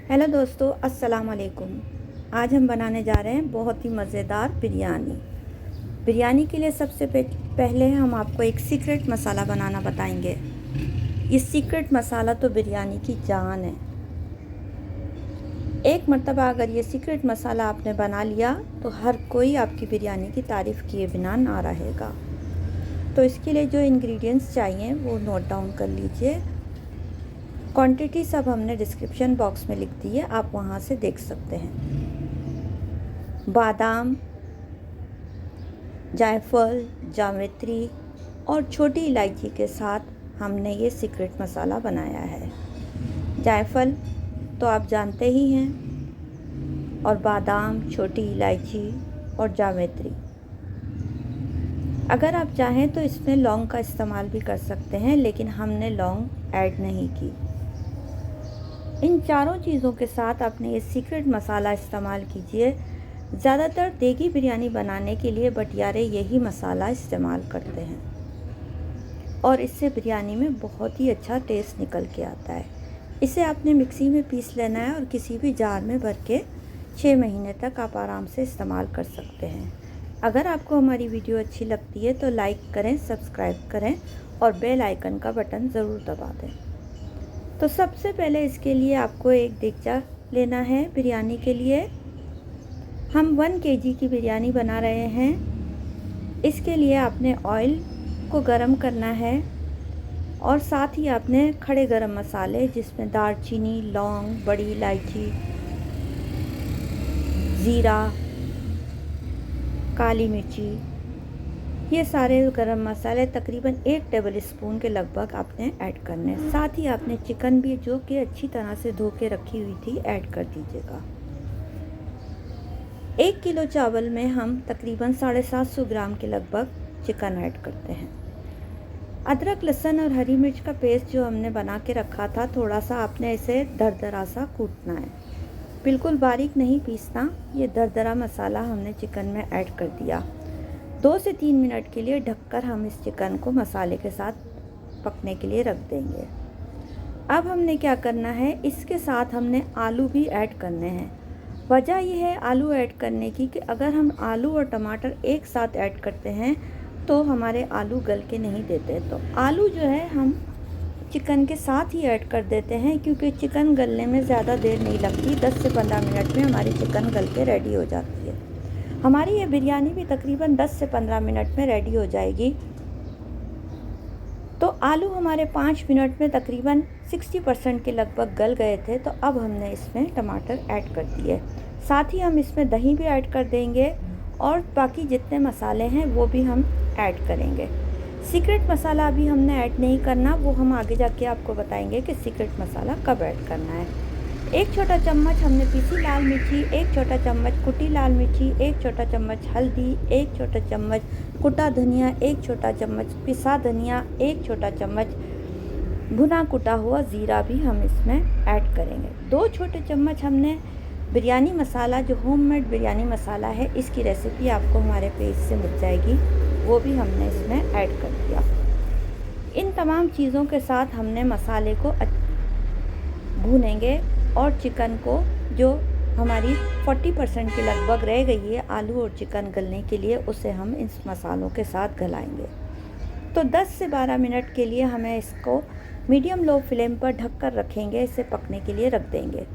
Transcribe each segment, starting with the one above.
Hello दोस्तों, अस्सलाम वालेकुम। आज हम बनाने जा रहे हैं बहुत ही मज़ेदार बिरयानी। बिरयानी के लिए सबसे पहले हम आपको एक सीक्रेट मसाला बनाना बताएंगे। ये सीक्रेट मसाला तो बिरयानी की जान है। एक मर्तबा अगर ये सीक्रेट मसाला आपने बना लिया तो हर कोई आपकी बिरयानी की तारीफ़ किए बिना ना रहेगा। तो इसके लिए जो इंग्रेडिएंट्स चाहिए वो नोट डाउन कर लीजिए। क्वांटिटी सब हमने डिस्क्रिप्शन बॉक्स में लिख दी है, आप वहाँ से देख सकते हैं। बादाम, जायफल, जावित्री और छोटी इलायची के साथ हमने ये सीक्रेट मसाला बनाया है। जायफल तो आप जानते ही हैं, और बादाम, छोटी इलायची और जावित्री। अगर आप चाहें तो इसमें लौंग का इस्तेमाल भी कर सकते हैं, लेकिन हमने लौंग ऐड नहीं की। इन चारों चीज़ों के साथ अपने ये सीक्रेट मसाला इस्तेमाल कीजिए। ज़्यादातर देगी बिरयानी बनाने के लिए बटियारे यही मसाला इस्तेमाल करते हैं और इससे बिरयानी में बहुत ही अच्छा टेस्ट निकल के आता है। इसे आपने मिक्सी में पीस लेना है और किसी भी जार में भर के 6 महीने तक आप आराम से इस्तेमाल कर सकते हैं। अगर आपको हमारी वीडियो अच्छी लगती है तो लाइक करें, सब्सक्राइब करें और बेल आइकन का बटन ज़रूर दबा दें। तो सबसे पहले इसके लिए आपको एक देगचा लेना है। बिरयानी के लिए हम 1 केजी की बिरयानी बना रहे हैं। इसके लिए आपने ऑयल को गरम करना है और साथ ही आपने खड़े गरम मसाले, जिसमें दालचीनी, लौंग, बड़ी इलायची, ज़ीरा, काली मिर्ची, ये सारे गरम मसाले तकरीबन 1 टेबल स्पून के लगभग आपने ऐड करने। साथ ही आपने चिकन भी, जो कि अच्छी तरह से धो के रखी हुई थी, ऐड कर दीजिएगा। 1 किलो चावल में हम तकरीबन 750 ग्राम के लगभग चिकन ऐड करते हैं। अदरक, लहसुन और हरी मिर्च का पेस्ट जो हमने बना के रखा था, थोड़ा सा आपने इसे दरदरा सा कूटना है, बिल्कुल बारीक नहीं पीसना। ये दरदरा मसाला हमने चिकन में ऐड कर दिया। 2 से 3 मिनट के लिए ढककर हम इस चिकन को मसाले के साथ पकने के लिए रख देंगे। अब हमने क्या करना है, इसके साथ हमने आलू भी ऐड करने हैं। वजह यह है आलू ऐड करने की कि अगर हम आलू और टमाटर एक साथ ऐड करते हैं तो हमारे आलू गल के नहीं देते। तो आलू जो है हम चिकन के साथ ही ऐड कर देते हैं, क्योंकि चिकन गलने में ज़्यादा देर नहीं लगती। 10 से 15 मिनट में हमारी चिकन गल के रेडी हो जाती है। हमारी ये बिरयानी भी तकरीबन 10 से 15 मिनट में रेडी हो जाएगी। तो आलू हमारे 5 मिनट में तकरीबन 60% के लगभग गल गए थे। तो अब हमने इसमें टमाटर ऐड कर दिए। साथ ही हम इसमें दही भी ऐड कर देंगे और बाकी जितने मसाले हैं वो भी हम ऐड करेंगे। सीक्रेट मसाला अभी हमने ऐड नहीं करना, वो हम आगे जाके आपको बताएंगे कि सीक्रेट मसाला कब ऐड करना है। 1 छोटा चम्मच हमने पीसी लाल मिर्ची, 1 छोटा चम्मच कुटी लाल मिर्ची, 1 छोटा चम्मच हल्दी, 1 छोटा चम्मच कुटा धनिया, 1 छोटा चम्मच पिसा धनिया, 1 छोटा चम्मच भुना कुटा हुआ ज़ीरा भी हम इसमें ऐड करेंगे। 2 छोटे चम्मच हमने बिरयानी मसाला, जो होममेड बिरयानी मसाला है, इसकी रेसिपी आपको हमारे पेज से मिल जाएगी, वो भी हमने इसमें ऐड कर दिया। इन तमाम चीज़ों के साथ हमने मसाले को भूनेंगे और चिकन को, जो हमारी 40% के लगभग रह गई है आलू और चिकन गलने के लिए, उसे हम इस मसालों के साथ गलाएंगे। तो 10 से 12 मिनट के लिए हमें इसको मीडियम लो फ्लेम पर ढककर रखेंगे, इसे पकने के लिए रख देंगे।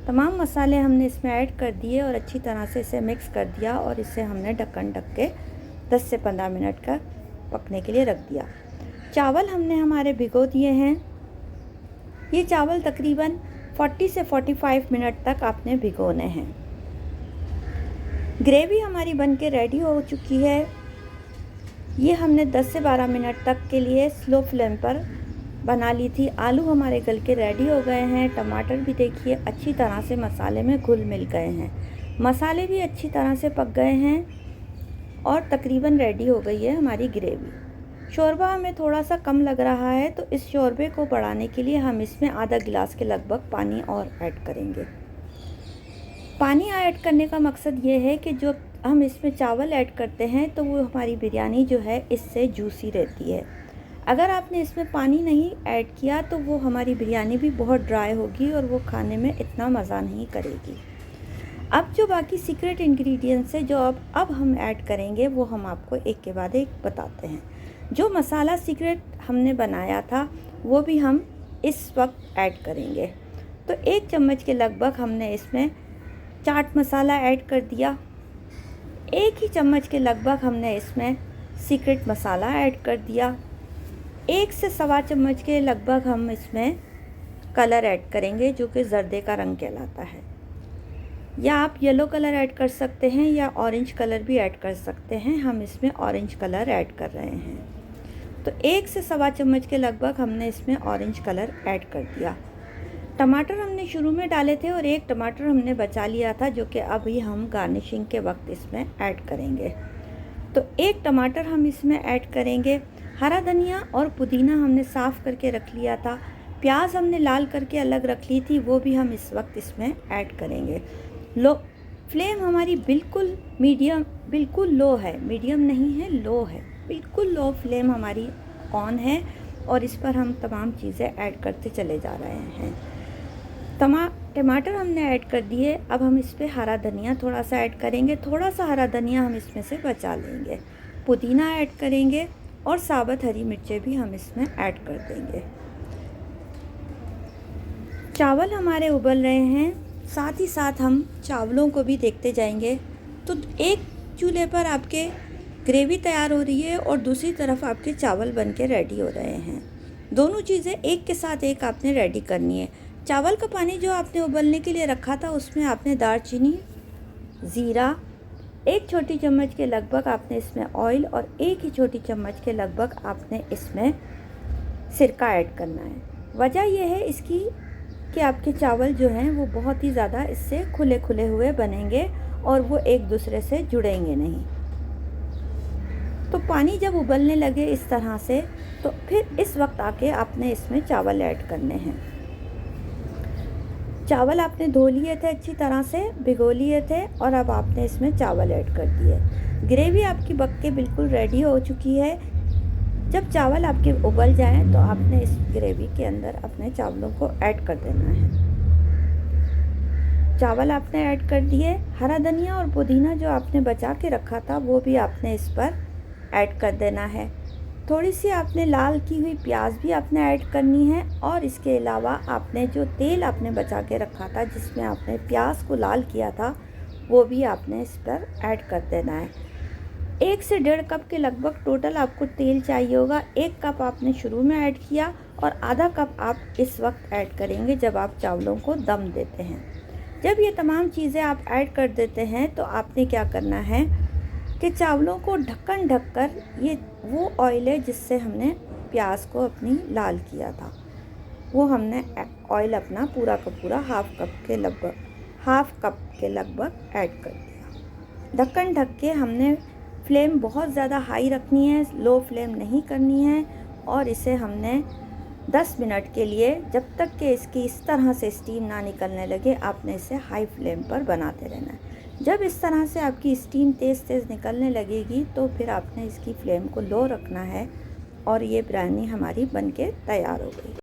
तमाम मसाले हमने इसमें ऐड कर दिए और अच्छी तरह से इसे मिक्स कर दिया और इसे हमने ढक्कन ढक के 10 से 15 मिनट का पकने के लिए रख दिया। चावल हमने हमारे भिगो दिए हैं। ये चावल तकरीबन 40 से 45 मिनट तक आपने भिगोने हैं। ग्रेवी हमारी बनके रेडी हो चुकी है। ये हमने 10 से 12 मिनट तक के लिए स्लो फ्लेम पर बना ली थी। आलू हमारे गल के रेडी हो गए हैं। टमाटर भी देखिए अच्छी तरह से मसाले में घुल मिल गए हैं। मसाले भी अच्छी तरह से पक गए हैं और तकरीबन रेडी हो गई है हमारी ग्रेवी। शोरबा हमें थोड़ा सा कम लग रहा है, तो इस शोरबे को बढ़ाने के लिए हम इसमें आधा गिलास के लगभग पानी और ऐड करेंगे। पानी ऐड करने का मकसद ये है कि जो हम इसमें चावल ऐड करते हैं तो वो हमारी बिरयानी जो है इससे जूसी रहती है। अगर आपने इसमें पानी नहीं ऐड किया तो वो हमारी बिरयानी भी बहुत ड्राई होगी और वो खाने में इतना मज़ा नहीं करेगी। अब जो बाकी सीक्रेट इंग्रेडिएंट्स है जो अब हम ऐड करेंगे वो हम आपको एक के बाद एक बताते हैं। जो मसाला सीक्रेट हमने बनाया था वो भी हम इस वक्त ऐड करेंगे। तो 1 चम्मच के लगभग हमने इसमें चाट मसाला ऐड कर दिया। 1 ही चम्मच के लगभग हमने इसमें सीक्रेट मसाला ऐड कर दिया। 1 से सवा चम्मच के लगभग हम इसमें कलर ऐड करेंगे जो कि ज़र्दे का रंग कहलाता है, या आप येलो कलर ऐड कर सकते हैं या ऑरेंज कलर भी ऐड कर सकते हैं। हम इसमें ऑरेंज कलर ऐड कर रहे हैं। तो 1 से सवा चम्मच के लगभग हमने इसमें ऑरेंज कलर ऐड कर दिया। टमाटर हमने शुरू में डाले थे और 1 टमाटर हमने बचा लिया था जो कि अभी हम गार्निशिंग के वक्त इसमें ऐड करेंगे। तो 1 टमाटर हम इसमें ऐड करेंगे। हरा धनिया और पुदीना हमने साफ़ करके रख लिया था। प्याज हमने लाल करके अलग रख ली थी, वो भी हम इस वक्त इसमें ऐड करेंगे। लो फ्लेम हमारी बिल्कुल मीडियम, बिल्कुल लो है, मीडियम नहीं है, लो है, बिल्कुल लो फ्लेम हमारी ऑन है और इस पर हम तमाम चीज़ें ऐड करते चले जा रहे हैं। टमाटर हमने ऐड कर दिए। अब हम इस पर हरा धनिया थोड़ा सा ऐड करेंगे, थोड़ा सा हरा धनिया हम इसमें से बचा लेंगे। पुदीना ऐड करेंगे और साबुत हरी मिर्चें भी हम इसमें ऐड कर देंगे। चावल हमारे उबल रहे हैं, साथ ही साथ हम चावलों को भी देखते जाएंगे। तो एक चूल्हे पर आपके ग्रेवी तैयार हो रही है और दूसरी तरफ आपके चावल बन के रेडी हो रहे हैं। दोनों चीज़ें एक के साथ एक आपने रेडी करनी है। चावल का पानी जो आपने उबलने के लिए रखा था उसमें आपने दालचीनी, ज़ीरा, 1 छोटी चम्मच के लगभग आपने इसमें ऑयल और 1 ही छोटी चम्मच के लगभग आपने इसमें सिरका ऐड करना है। वजह यह है इसकी कि आपके चावल जो हैं वो बहुत ही ज़्यादा इससे खुले खुले हुए बनेंगे और वो एक दूसरे से जुड़ेंगे नहीं। तो पानी जब उबलने लगे इस तरह से तो फिर इस वक्त आके आपने इसमें चावल ऐड करने हैं। चावल आपने धो लिए थे, अच्छी तरह से भिगो लिए थे और अब आपने इसमें चावल ऐड कर दिए। ग्रेवी आपकी पक के बिल्कुल रेडी हो चुकी है। जब चावल आपके उबल जाएं तो आपने इस ग्रेवी के अंदर अपने चावलों को ऐड कर देना है। चावल आपने ऐड कर दिए। हरा धनिया और पुदीना जो आपने बचा के रखा था वो भी आपने इस पर ऐड कर देना है। थोड़ी सी आपने लाल की हुई प्याज भी आपने ऐड करनी है और इसके अलावा आपने जो तेल आपने बचा के रखा था जिसमें आपने प्याज को लाल किया था वो भी आपने इस पर ऐड कर देना है। 1 से 1.5 कप के लगभग टोटल आपको तेल चाहिए होगा। 1 कप आपने शुरू में ऐड किया और आधा कप आप इस वक्त ऐड करेंगे जब आप चावलों को दम देते हैं। जब ये तमाम चीज़ें आप ऐड कर देते हैं तो आपने क्या करना है कि चावलों को ढक्कन ढककर, ये वो ऑयल है जिससे हमने प्याज को अपनी लाल किया था, वो हमने ऑयल अपना पूरा का पूरा हाफ कप के लगभग ऐड कर दिया। ढक्कन ढक के हमने फ्लेम बहुत ज़्यादा हाई रखनी है, लो फ्लेम नहीं करनी है और इसे हमने 10 मिनट के लिए, जब तक कि इसकी इस तरह से स्टीम ना निकलने लगे, आपने इसे हाई फ्लेम पर बनाते रहना है। जब इस तरह से आपकी स्टीम तेज़ तेज़ निकलने लगेगी तो फिर आपने इसकी फ्लेम को लो रखना है और ये बिरयानी हमारी बनके तैयार हो गई।